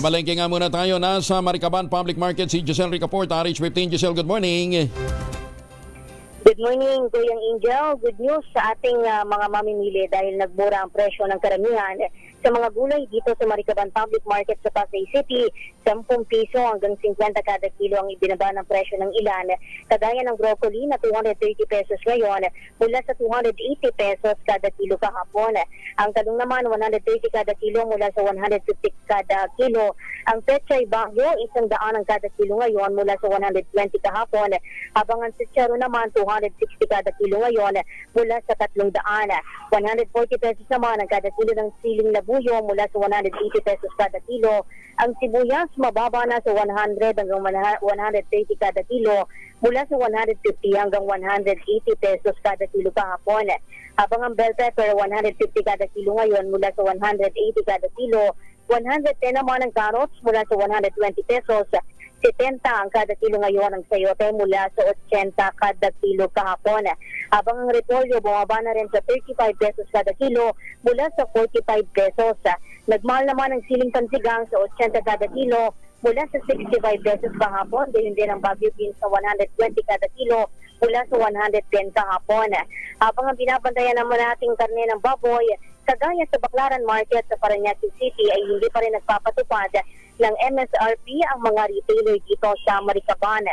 Mamalengke nga muna tayo. Nasa Maricaban Public Market si Giselle Ricaport, RH15. Giselle, good morning. Good morning, Kuyang Angel. Good news sa ating mga mamimili dahil nagmura ang presyo ng karamihan sa mga gulay dito sa Maricaban Public Market sa Pasay City. 10 piso hanggang 50 kada kilo ang ibinaba ng presyo ng ilan. Kagaya ng broccoli na 230 pesos ngayon mula sa 280 pesos kada kilo kahapon. Ang talong naman 130 kada kilo mula sa 150 kada kilo. Ang pechay bagyo 100 ang kada kilo ngayon mula sa 120 kahapon. Habang ang sitsaro naman 260 kada kilo ngayon mula sa 300. 140 pesos naman ang kada kilo ng siling labuyo mula sa 180 pesos kada kilo. Ang sibuyas mababa na sa 100 hanggang 130 kada kilo mula sa 150 hanggang 180 pesos kada kilo kahapon. Habang ang bell pepper 150 kada kilo ngayon mula sa 180 kada kilo. 110 naman ang carrots mula sa 120 pesos. 70 ang kada kilo ngayon ang sayote mula sa 80 kada kilo kahapon. Habang ang repolyo bumaba na rin sa 35 pesos kada kilo mula sa 45 pesos. Nagmahal naman ang siling pansigang sa 80 kada kilo mula sa 65 pesos kahapon. Gayon din ang Baguio beans sa 120 kada kilo mula sa 110 kahapon. Habang ang binabantayan naman nating karne ng baboy, kagaya sa Baclaran Market sa Parañaque City ay hindi pa rin nagpapatupad ng MSRP ang mga retailer dito sa Maricaban.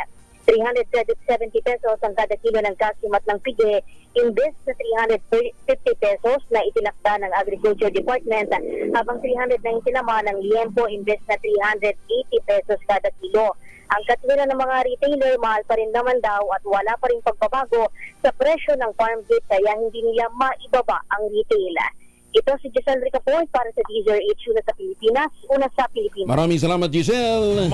370 pesos ang kada kilo ng kasimat ng pige, imbes sa 350 pesos na itinakda ng Agriculture Department, habang 390 naman ang liempo imbes na 380 pesos kada kilo. Ang katwiran ng mga retailer, mahal pa rin naman daw at wala pa rin pagbabago sa presyo ng farm gate kaya hindi nila maibaba ang retail. Ito si Giselle Ricaport para sa DZRH una sa Pilipinas, una sa Pilipinas. Maraming salamat, Giselle.